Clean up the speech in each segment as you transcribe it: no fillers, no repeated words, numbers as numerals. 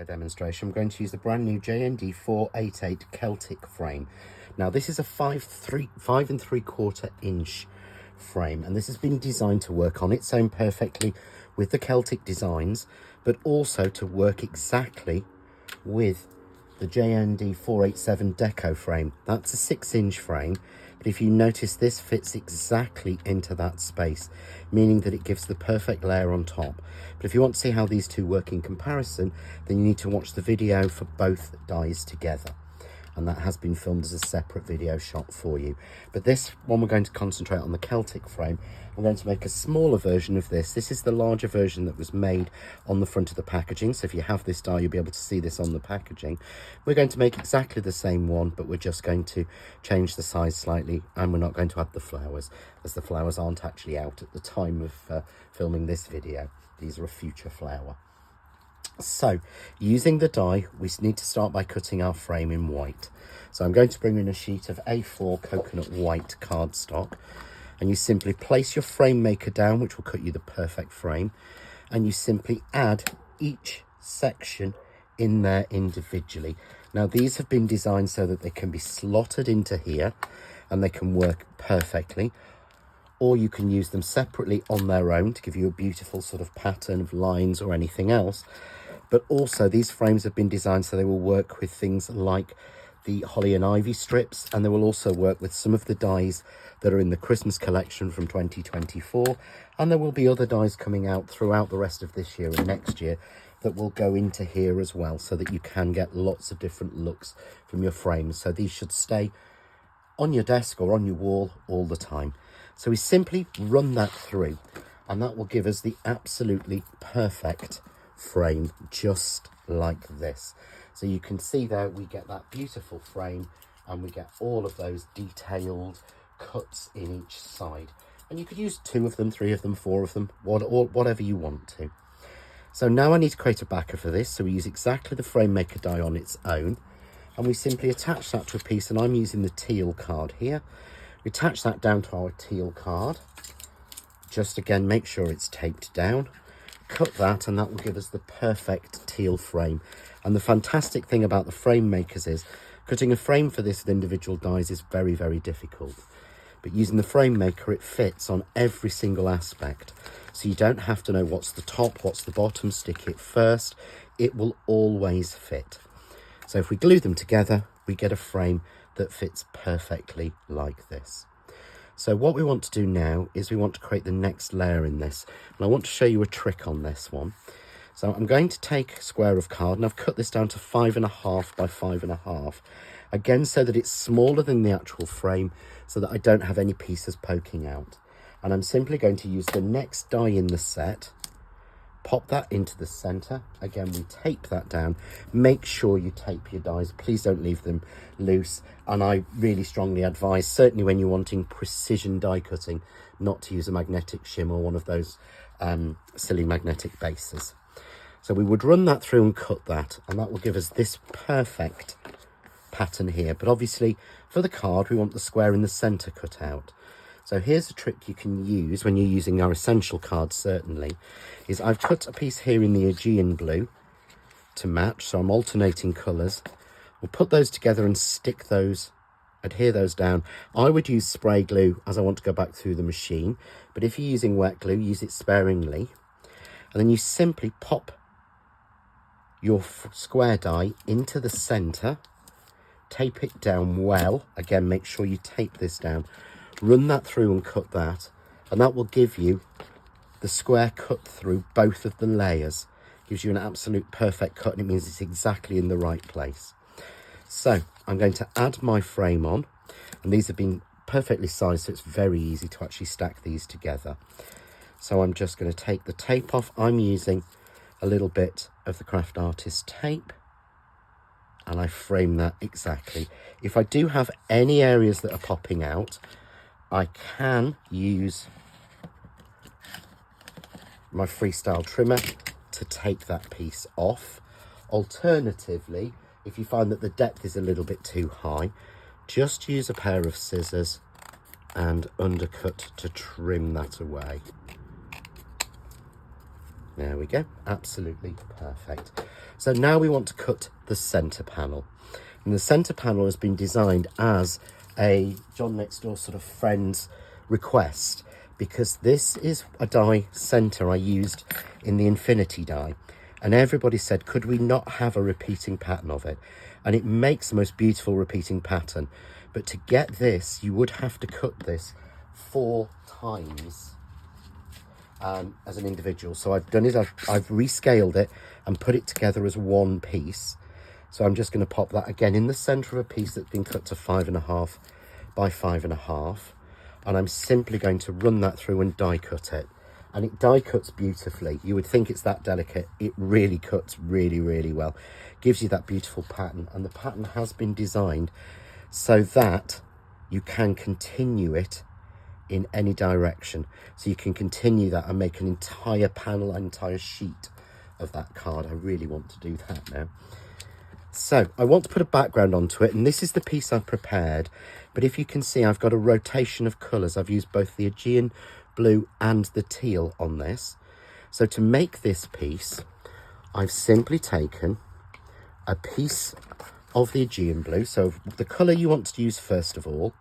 video demonstration, I'm going to use the brand new JND488 Celtic frame. Now this is a 5 3/4 inch frame, and this has been designed to work on its own perfectly with the Celtic designs, but also to work exactly with the JND487 Deco frame. That's a 6-inch frame, but if you notice, this fits exactly into that space, meaning that it gives the perfect layer on top. But if you want to see how these two work in comparison, then you need to watch the video for both dies together, and that has been filmed as a separate video shot for you. But this one, we're going to concentrate on the Celtic frame. I'm going to make a smaller version of this. This is the larger version that was made on the front of the packaging, so if you have this die, you'll be able to see this on the packaging. We're going to make exactly the same one, but we're just going to change the size slightly, and we're not going to add the flowers, as the flowers aren't actually out at the time of filming this video. These are a future flower. So, using the die, we need to start by cutting our frame in white. So I'm going to bring in a sheet of A4 coconut white cardstock, and you simply place your frame maker down, which will cut you the perfect frame, and you simply add each section in there individually. Now these have been designed so that they can be slotted into here and they can work perfectly, or you can use them separately on their own to give you a beautiful sort of pattern of lines or anything else. But also these frames have been designed so they will work with things like the holly and ivy strips, and they will also work with some of the dies that are in the Christmas collection from 2024, and there will be other dies coming out throughout the rest of this year and next year that will go into here as well, so that you can get lots of different looks from your frames. So these should stay on your desk or on your wall all the time. So we simply run that through, and that will give us the absolutely perfect frame, just like this. So you can see there we get that beautiful frame, and we get all of those detailed cuts in each side, and you could use 2 of them, 3 of them, 4 of them, whatever you want to. So now I need to create a backer for this, so we use exactly the frame maker die on its own, and we simply attach that to a piece, and I'm using the teal card here. We attach that down to our teal card, just again make sure it's taped down, cut that, and that will give us the perfect teal frame. And the fantastic thing about the frame makers is cutting a frame for this with individual dies is very, very difficult, but using the frame maker, it fits on every single aspect, so you don't have to know what's the top, what's the bottom, stick it first, it will always fit. So if we glue them together, we get a frame that fits perfectly like this. So what we want to do now is we want to create the next layer in this, and I want to show you a trick on this one. So I'm going to take a square of card, and I've cut this down to 5.5 by 5.5, again so that it's smaller than the actual frame, so that I don't have any pieces poking out. And I'm simply going to use the next die in the set, pop that into the center. Again, we tape that down. Make sure you tape your dies, please don't leave them loose, and I really strongly advise, certainly when you're wanting precision die cutting, not to use a magnetic shim or one of those silly magnetic bases. So we would run that through and cut that, and that will give us this perfect pattern here. But obviously for the card, we want the square in the center cut out. So here's a trick you can use when you're using our essential cards, certainly, is I've cut a piece here in the Aegean blue to match, so I'm alternating colours. We'll put those together and stick those, adhere those down. I would use spray glue as I want to go back through the machine, but if you're using wet glue, use it sparingly. And then you simply pop your square die into the centre, tape it down well. Again, make sure you tape this down. Run that through and cut that, and that will give you the square cut through both of the layers. Gives you an absolute perfect cut, and it means it's exactly in the right place. So I'm going to add my frame on, and these have been perfectly sized, so it's very easy to actually stack these together. So I'm just going to take the tape off. I'm using a little bit of the Craft Artist tape, and I frame that exactly. If I do have any areas that are popping out, I can use my freestyle trimmer to take that piece off. Alternatively, if you find that the depth is a little bit too high, just use a pair of scissors and undercut to trim that away. There we go, absolutely perfect. So now we want to cut the centre panel. And the centre panel has been designed as a John Next Door sort of friend's request, because this is a die centre I used in the Infinity die. And everybody said, could we not have a repeating pattern of it? And it makes the most beautiful repeating pattern. But to get this, you would have to cut this 4 times as an individual. So I've done is I've rescaled it and put it together as one piece. So I'm just going to pop that again in the centre of a piece that's been cut to 5.5 by 5.5. And I'm simply going to run that through and die cut it. And it die cuts beautifully. You would think it's that delicate. It really cuts really, really well. Gives you that beautiful pattern. And the pattern has been designed so that you can continue it in any direction. So you can continue that and make an entire panel, an entire sheet of that card. I really want to do that now. So I want to put a background onto it, and this is the piece I've prepared. But if you can see, I've got a rotation of colours. I've used both the Aegean blue and the teal on this. So to make this piece, I've simply taken a piece of the Aegean blue, so the colour you want to use first of all.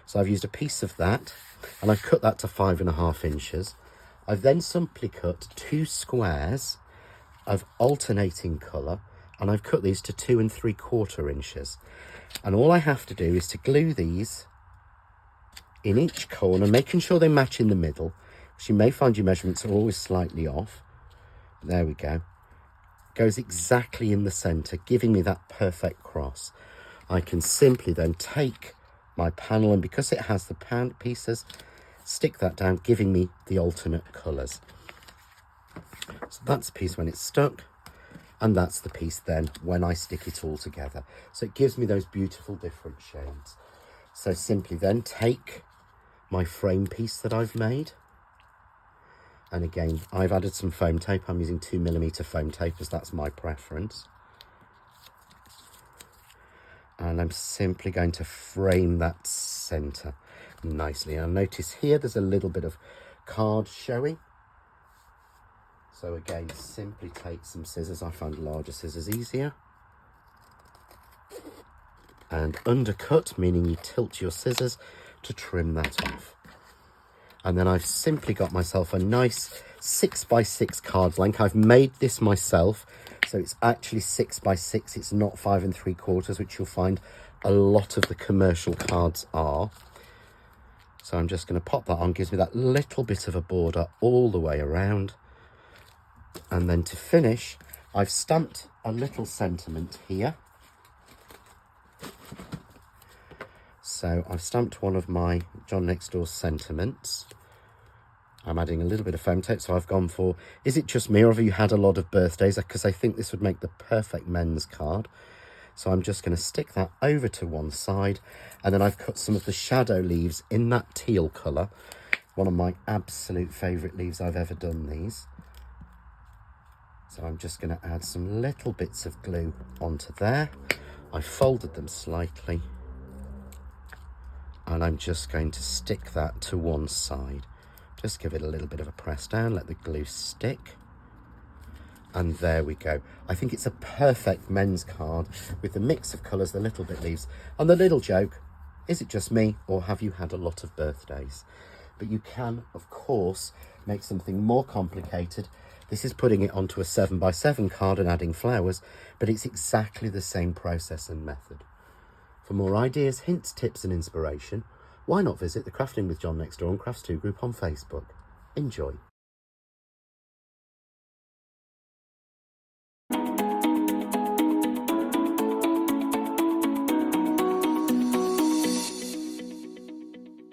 So I've used a piece of that, and I've cut that to 5.5 inches. I've then simply cut 2 squares of alternating colour, and I've cut these to 2 3/4 inches. And all I have to do is to glue these in each corner, making sure they match in the middle, because you may find your measurements are always slightly off. There we go. Goes exactly in the centre, giving me that perfect cross. I can simply then take my panel, and because it has the pieces, stick that down, giving me the alternate colours. So that's the piece when it's stuck, and that's the piece then when I stick it all together. So it gives me those beautiful different shades. So simply then take my frame piece that I've made, and again I've added some foam tape. I'm using 2mm foam tape as that's my preference, and I'm simply going to frame that centre nicely. And notice here there's a little bit of card showing, so again simply take some scissors. I find larger scissors easier, and undercut, meaning you tilt your scissors to trim that off. And then I've simply got myself a nice 6x6 card blank. I've made this myself, so it's actually 6x6. It's not 5 3/4, which you'll find a lot of the commercial cards are. So I'm just going to pop that on. Gives me that little bit of a border all the way around. And then to finish, I've stamped a little sentiment here. So I've stamped one of my John Next Door sentiments. I'm adding a little bit of foam tape, so I've gone for, is it just me or have you had a lot of birthdays? Because I think this would make the perfect men's card. So I'm just going to stick that over to one side, and then I've cut some of the shadow leaves in that teal colour. One of my absolute favourite leaves I've ever done these. So I'm just going to add some little bits of glue onto there. I folded them slightly, and I'm just going to stick that to one side. Just give it a little bit of a press down, let the glue stick. And there we go. I think it's a perfect men's card with the mix of colours, the little bit leaves, and the little joke, is it just me or have you had a lot of birthdays? But you can, of course, make something more complicated. This is putting it onto a 7x7 card and adding flowers, but it's exactly the same process and method. For more ideas, hints, tips and inspiration, why not visit the Crafting with John Next Door and Crafts2 group on Facebook. Enjoy.